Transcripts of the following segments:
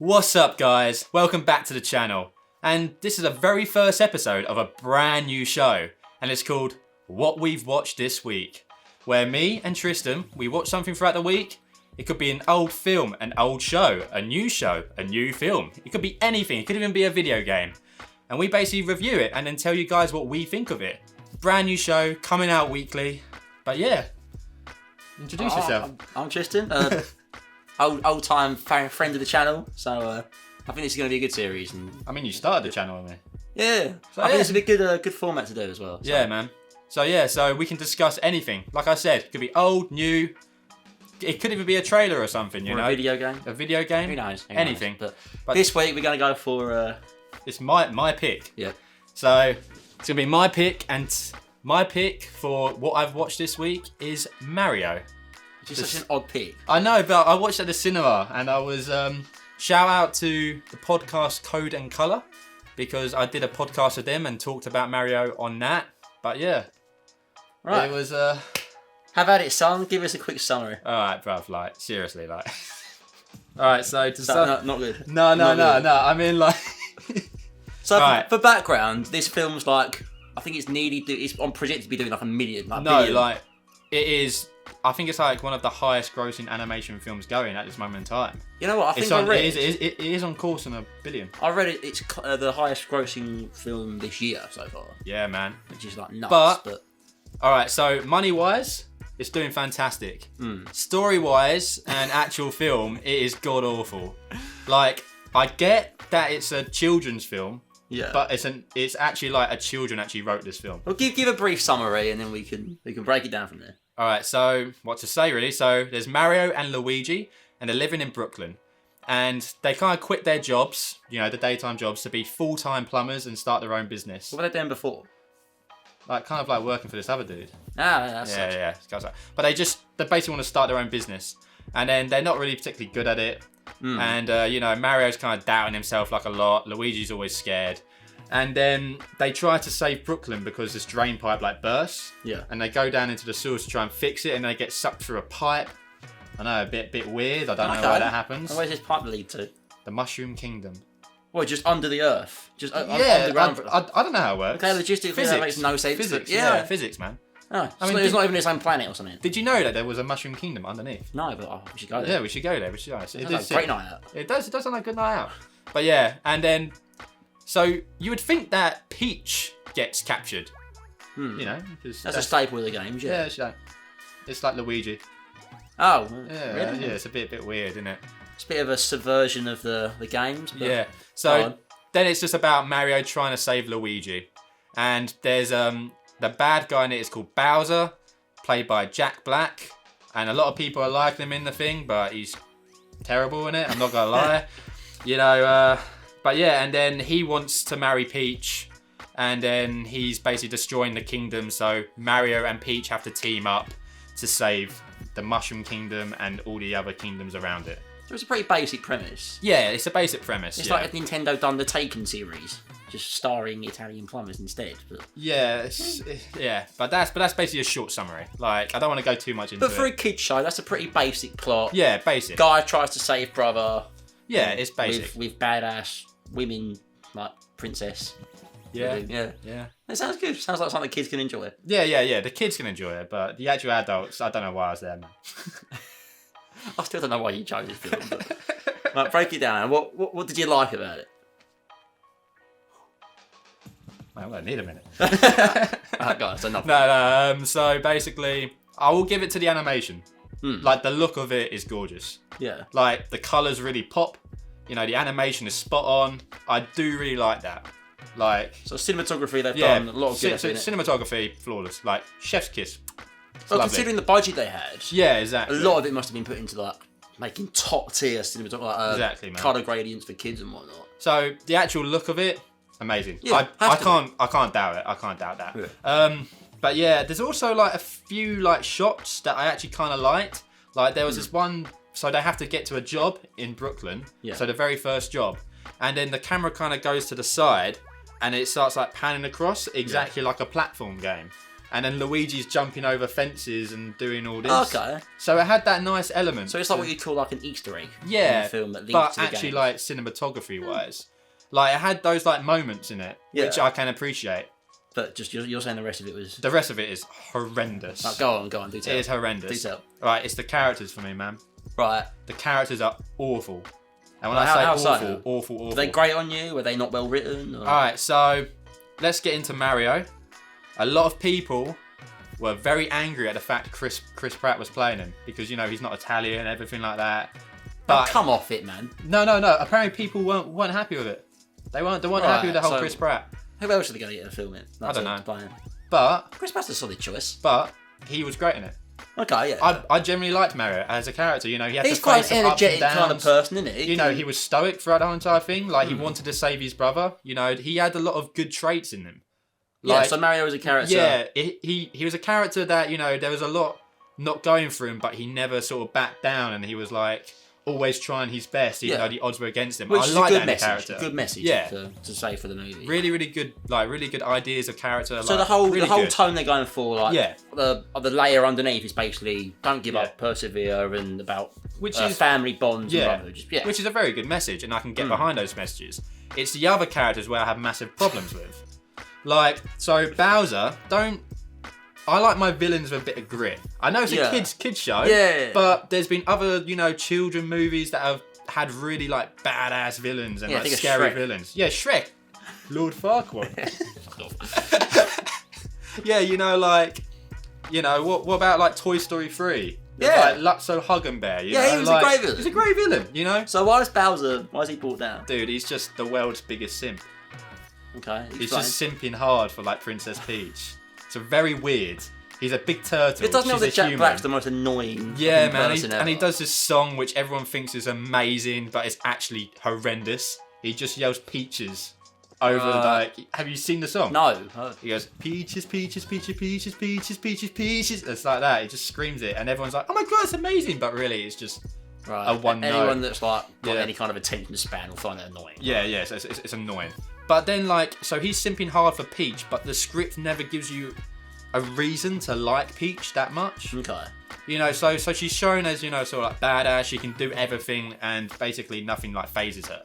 What's up, guys? Welcome back to the channel. And this is the very first episode of a brand new show. And it's called What We've Watched This Week. Where me and Tristan, we watch something throughout the week. It could be an old film, an old show, a new film. It could be anything. It could even be a video game. And we basically review it and then tell you guys what we think of it. Brand new show, coming out weekly. But yeah, introduce yourself. I'm Tristan. Old time friend of the channel, so I think this is going to be a good series. And I mean, you started the channel with me. Yeah, so I think it's a bit good format to do as well. So. Yeah, man. So we can discuss anything. Like I said, it could be old, new. It could even be a trailer or something, you know. A video game. A video game. Who knows? Anything. But this week we're going to go for. It's my pick. Yeah. So it's gonna be my pick, and my pick for what I've watched this week is Mario. Which is such an odd pick. I know, but I watched it at the cinema, and I was shout out to the podcast Code and Color because I did a podcast with them and talked about Mario on that. But yeah, right. It was How about it, son? Give us a quick summary. All right, bruv. Like seriously, like. All right, so to start. Not good. No. I mean, like. So for background, this film's like I think it's on projected to be doing like $1 million. Like it is. I think it's like one of the highest grossing animation films going at this moment in time. You know what? It is on course on $1 billion. I read it. It's the highest grossing film this year so far. Yeah, man. Which is like nuts. But all right, so money wise, it's doing fantastic. Story wise and actual film, it is god awful. Like I get that it's a children's film. Yeah. But it's actually like a children actually wrote this film. Well, give a brief summary and then we can break it down from there. All right, so what to say really? So there's Mario and Luigi, and they're living in Brooklyn, and they kind of quit their jobs, you know, the daytime jobs, to be full-time plumbers and start their own business. What were they doing before? Like kind of like working for this other dude. That's yeah. But they basically want to start their own business, and then they're not really particularly good at it. And you know, Mario's kind of doubting himself like a lot. Luigi's always scared. And then they try to save Brooklyn because this drain pipe like bursts. Yeah. And they go down into the sewers to try and fix it, and they get sucked through a pipe. I know, a bit weird. I don't know why that happens. And where's this pipe lead to? The Mushroom Kingdom. What, just under the earth? Just underground? I don't know how it works. Okay, logistically that makes no sense. Physics, yeah, physics, man. Oh, I mean, it's not even its own planet or something. Did you know that there was a Mushroom Kingdom underneath? No, but we should go there. Yeah, we should go there. It sounds like a great night out. It does sound like a good night out. But yeah, and then... So you would think that Peach gets captured, you know? That's a staple of the games, yeah. Yeah, it's like Luigi. Oh, yeah, really? Yeah, it's a bit weird, isn't it? It's a bit of a subversion of the games. But yeah. So then it's just about Mario trying to save Luigi, and there's the bad guy in it is called Bowser, played by Jack Black, and a lot of people are liking him in the thing, but he's terrible in it. I'm not gonna lie, you know. But yeah, and then he wants to marry Peach, and then he's basically destroying the kingdom, so Mario and Peach have to team up to save the Mushroom Kingdom and all the other kingdoms around it. So it's a pretty basic premise. Yeah, it's a basic premise. It's like if Nintendo done the Taken series, just starring Italian plumbers instead. But... Yeah, but that's basically a short summary. Like, I don't want to go too much into it. But for a kid's show, that's a pretty basic plot. Yeah, basic. Guy tries to save brother. Yeah, it's basic. With badass women, like princess. Yeah. That sounds good. Sounds like something the kids can enjoy. Yeah. The kids can enjoy it, but the actual adults, I don't know why I was there, man. I still don't know why you chose this film. But... Right, break it down. What did you like about it? I'm gonna need a minute. Alright, guys, enough. No. So basically, I will give it to the animation. Like the look of it is gorgeous. Yeah. Like the colours really pop. You know, the animation is spot on. I do really like that. Like, so cinematography, they've done a lot of good. Cinematography, flawless. Like chef's kiss. Well, considering the budget they had, yeah, exactly. A lot of it must have been put into like making top tier cinematography, like exactly, man. Color gradients for kids and whatnot. So the actual look of it, amazing. Yeah, I can't doubt it. I can't doubt that. Yeah. But yeah, there's also like a few like shots that I actually kind of liked. Like there was this one. So they have to get to a job in Brooklyn. Yeah. So the very first job, and then the camera kind of goes to the side, and it starts like panning across exactly like a platform game. And then Luigi's jumping over fences and doing all this. Okay. So it had that nice element. So it's like what you'd call like an Easter egg. Yeah, in the film that leads but to the actually game. like cinematography wise, like it had those like moments in it, which I can appreciate. But just you're saying the rest of it was. The rest of it is horrendous. Oh, go on, do tell. It is horrendous. Do tell. Right, it's the characters for me, man. Right. The characters are awful. And when Like, I say how awful, so? awful. Were they great on you? Were they not well written? Or... Alright, so let's get into Mario. A lot of people were very angry at the fact Chris Pratt was playing him because, you know, he's not Italian and everything like that. But come off it, man. No. Apparently people weren't happy with it. They weren't happy with the whole Chris Pratt. Who else are they going to get to film it? I don't know. Playing. But Chris Pratt's a solid choice. But he was great in it. Okay, yeah. I generally liked Mario as a character. You know, he had He's to quite face an some ups and energetic kind of downs. person, isn't he? You know, he was stoic throughout the whole entire thing. Like, he wanted to save his brother. You know, he had a lot of good traits in him. Like, so Mario was a character. Yeah, he was a character that, you know, there was a lot not going for him, but he never sort of backed down, and he was like always trying his best, even though the odds were against him. Which I is like a that good in message. a character. Good message to say for the movie. Really, really good, really good ideas of character. So like, the whole tone they're going for, like the layer underneath is basically don't give up, persevere, and about family bonds and brotherhood. Yeah. Which is a very good message, and I can get behind those messages. It's the other characters where I have massive problems with. Like, so Bowser, I like my villains with a bit of grit. I know it's a kids show, but there's been other, you know, children movies that have had really like badass villains and like scary villains. Yeah, Shrek, Lord Farquaad. Yeah, you know, like, you know, what about like Toy Story 3? Like Lutzo Huggenbear. You know? He was a great villain. He's a great villain, you know. So why is Bowser? Why is he brought down? Dude, he's just the world's biggest simp. Okay, he's just simping hard for like Princess Peach. It's very weird. He's a big turtle. It doesn't know that Jack Black's the most annoying man. person ever. And he does this song which everyone thinks is amazing, but it's actually horrendous. He just yells peaches over like. Have you seen the song? No. He goes peaches, peaches, peaches, peaches, peaches, peaches, peaches. It's like that. He just screams it, and everyone's like, "Oh my god, it's amazing!" But really, it's just a one note. Anyone that's like got any kind of attention span will find it annoying. Yeah. So it's annoying. But then like, so he's simping hard for Peach, but the script never gives you a reason to like Peach that much. Okay. You know, so she's shown as, you know, sort of like badass, she can do everything and basically nothing like phases her.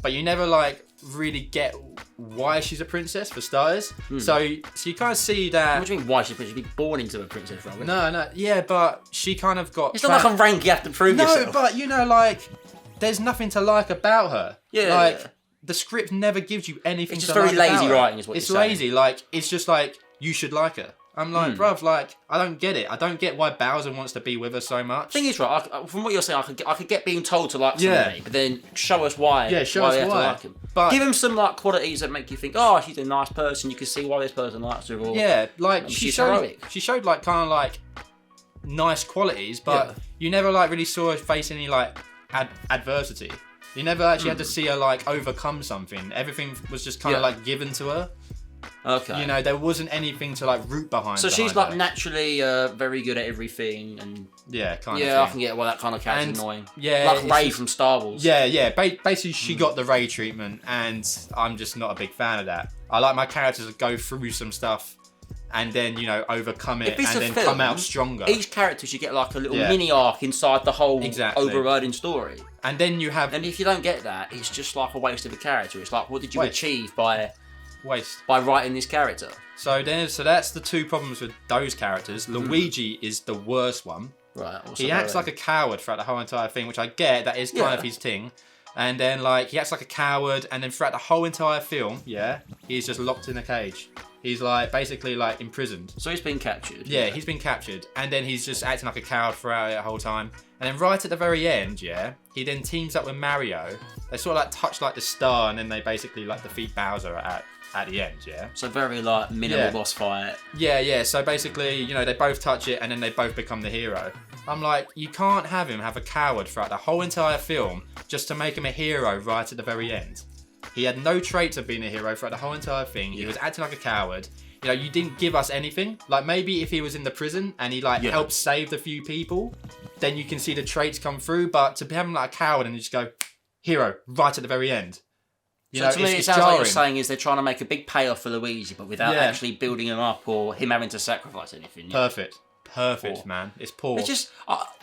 But you never like really get why she's a princess for starters. So you kind of see that. What do you mean why she's a princess? She'd be born into a princess role. No, yeah, but she kind of got. It's not like a rank you have to prove yourself. No, but you know, like, there's nothing to like about her. Yeah. Like, the script never gives you anything. It's just to very like lazy about writing, is what it's you're saying. lazy. Like, it's just like you should like her. I'm like, bruv, like, I don't get it. I don't get why Bowser wants to be with her so much. The thing is, right, from what you're saying, I could get being told to like somebody, but then show us why. Yeah, show us they have why. to like him. But give him some like qualities that make you think, oh, she's a nice person. You can see why this person likes her. Or, yeah, like she's heroic. She showed like kind of like nice qualities, but you never like really saw her face any like adversity. You never actually had to see her like overcome something. Everything was just kind of like given to her. Okay. You know, there wasn't anything to like root behind. So she's like naturally very good at everything, and kind of. Yeah, I can get why that kind of character's annoying. Yeah, like Ray from Star Wars. Yeah. Basically, she got the Ray treatment, and I'm just not a big fan of that. I like my characters to go through some stuff, and then, you know, overcome it, and then come out stronger. Each character should get like a little mini arc inside the whole overriding story. And then you have. And if you don't get that, it's just like a waste of a character. It's like, what did you achieve by writing this character? So that's the two problems with those characters. Luigi is the worst one. Right. He acts like a coward throughout the whole entire thing, which I get. That is kind of his thing. And then like he acts like a coward, and then throughout the whole entire film, he's just locked in a cage. He's like basically like imprisoned. So he's been captured. Yeah, he's been captured, and then he's just acting like a coward throughout the whole time. And then right at the very end, he then teams up with Mario. They sort of like touch like the star, and then they basically like defeat Bowser at the end. So very like minimal boss fight. Yeah. So basically, you know, they both touch it, and then they both become the hero. I'm like, you can't have him have a coward throughout the whole entire film just to make him a hero right at the very end. He had no traits of being a hero throughout the whole entire thing. He was acting like a coward. You know, you didn't give us anything. Like, maybe if he was in the prison and he like helped save a few people, then you can see the traits come through. But to have him like a coward and just go hero right at the very end, So to me, it sounds like you're saying is they're trying to make a big payoff for Luigi, but without actually building him up or him having to sacrifice anything. Yeah. Perfect, man. It's poor. It's just,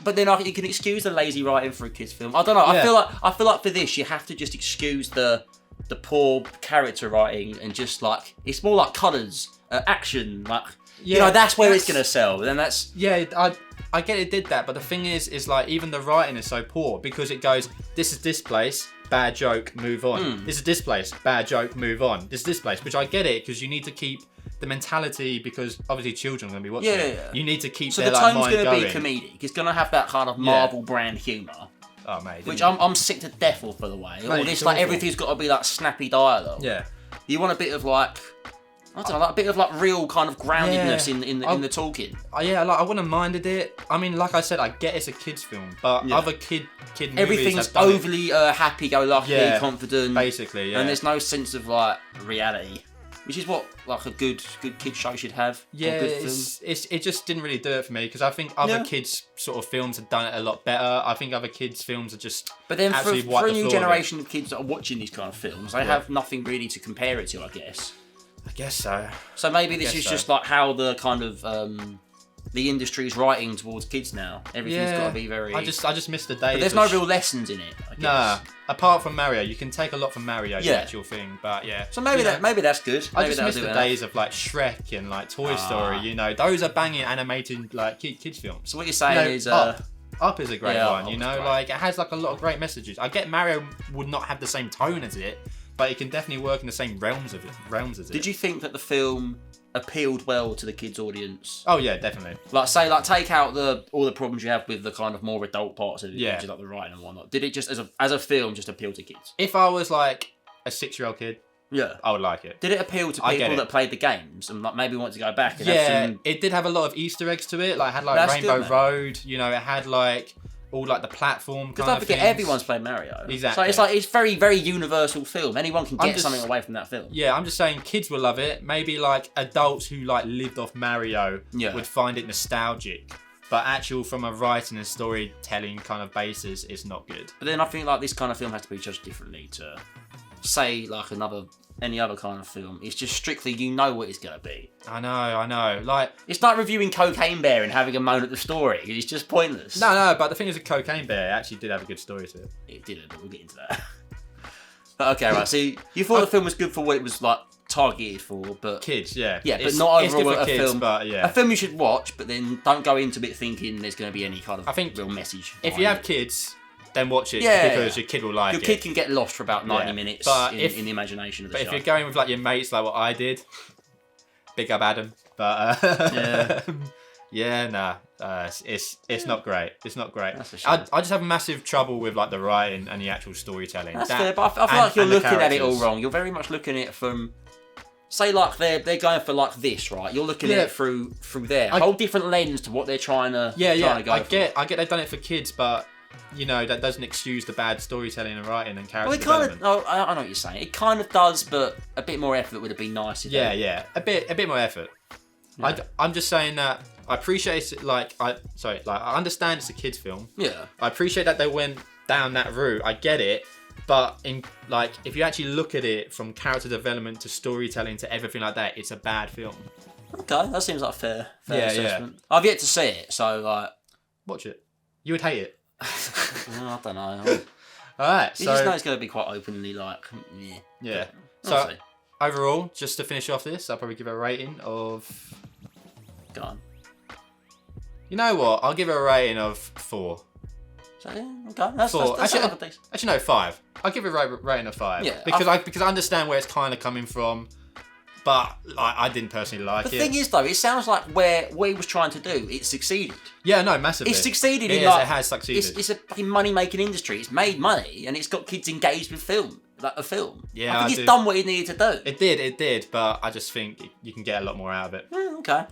but then you can excuse the lazy writing for a kids' film. I don't know. I feel like for this, you have to just excuse the poor character writing and just like it's more like colours, action, like that's where it's gonna sell. Then that's I get it did that, but the thing is like even the writing is so poor because it goes, this is this place, bad joke, move on. This is this place, bad joke, move on. This is this place, which I get it because you need to keep the mentality because obviously children are going to be watching it. You need to keep their mind going. So the tone's going to be comedic. It's going to have that kind of Marvel brand humour. Oh, mate. Which I'm sick to death of, by the way. All this, like, everything's got to be, like, snappy dialogue. Yeah. You want a bit of, like, I don't know, like a bit of, like, real kind of groundedness in the talking. Yeah, like, I wouldn't have minded it. I mean, like I said, I get it's a kid's film, but other kid movies everything's overly happy-go-lucky, confident. Basically, yeah. And there's no sense of, like, reality. Which is what like a good kid show should have. Yeah, it just didn't really do it for me because I think other kids sort of films have done it a lot better. I think other kids films are just. But then for a new generation of kids that are watching these kind of films, they have nothing really to compare it to, I guess. I guess so. So maybe this is just like how the kind of the industry's writing towards kids now. Everything's got to be very. I just missed the days. But there's no real lessons in it. I guess. Nah, apart from Mario, you can take a lot from Mario, the actual thing. But yeah. So maybe that's good. I just missed the days of like Shrek and like Toy Story. You know, those are banging animated like kids films. So what you're saying is Up is a great one. You know, like it has like a lot of great messages. I get Mario would not have the same tone as it, but it can definitely work in the same realms as it. Did you think that the film appealed well to the kids' audience? Oh yeah, definitely. Like take out all the problems you have with the kind of more adult parts of it, which is like the writing and whatnot. Did it just as a film just appeal to kids? If I was like a 6-year-old kid, I would like it. Did it appeal to people that played the games and like maybe want to go back? And it did have a lot of Easter eggs to it. Like it had like Rainbow Road. You know, it had like all like the platform kind of things. Because don't forget, everyone's played Mario. Exactly. So it's very, very universal film. Anyone can get something away from that film. Yeah, I'm just saying kids will love it. Maybe like adults who like lived off Mario would find it nostalgic. But actual from a writing and storytelling kind of basis, it's not good. But then I think like this kind of film has to be judged differently to say like any other kind of film. It's just strictly you know what it's going to be. I know. Like it's like reviewing Cocaine Bear and having a moan at the story. It's just pointless. No, but the thing is, with Cocaine Bear, it actually did have a good story to it. It didn't, but we'll get into that. But okay, right. So you thought the film was good for what it was like targeted for, but kids, yeah, but not overall a kids, film. But a film you should watch, but then don't go into it thinking there's going to be any kind of real message. If you have kids, then watch it because your kid will like it. Your kid can get lost for about 90 minutes in the imagination of the show. But if you're going with like your mates, like what I did, big up Adam. But it's not great. It's not great. That's a shame. I just have massive trouble with like the writing and the actual storytelling. That's fair, but I feel like you're looking at it all wrong. You're very much looking at it from. Say like they're going for like this, right? You're looking at it through their whole different lens to what they're trying to go I get they've done it for kids, but you know that doesn't excuse the bad storytelling and writing and character development. I know what you're saying. It kind of does, but a bit more effort would have been nice. Yeah, a bit more effort. Yeah. I'm just saying that I appreciate it. I understand it's a kids' film. Yeah, I appreciate that they went down that route. I get it. But if you actually look at it from character development to storytelling to everything like that, it's a bad film. Okay, that seems like a fair assessment. I've yet to see it, so like watch it. You would hate it. I don't know. Alright, you just know it's going to be quite openly like yeah. So overall, just to finish off this, I'll probably give it a rating of. Go on. You know what? I'll give it a rating of 4. So, okay. That's 4. Actually, no, 5. I'll give it a rating of 5. Yeah, because I understand where it's kind of coming from, but I didn't personally like it. The thing is, though, it sounds like what he was trying to do, it succeeded. Yeah, no, massively. It's succeeded. It has succeeded. It's a fucking money-making industry. It's made money, and it's got kids engaged with film. Like a film. Yeah, I think it's done what it needed to do. It did, but I just think you can get a lot more out of it. Okay.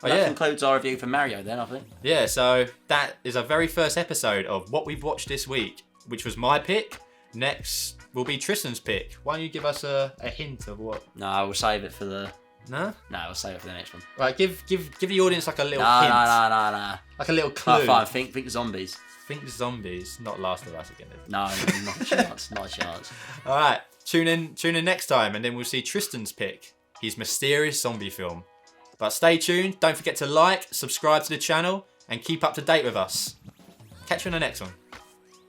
Well, that concludes our review for Mario then, I think. Yeah, so that is our very first episode of what we've watched this week, which was my pick. Next will be Tristan's pick. Why don't you give us a hint of what? No, I will save it for the... No? No, I'll save it for the next one. Right, give the audience like a little hint. No. Like a little clue. Oh, fine, think zombies. think zombies, not Last of Us again. No, not a chance. Not a chance. All right, tune in next time, and then we'll see Tristan's pick, his mysterious zombie film. But stay tuned. Don't forget to like, subscribe to the channel, and keep up to date with us. Catch you in the next one.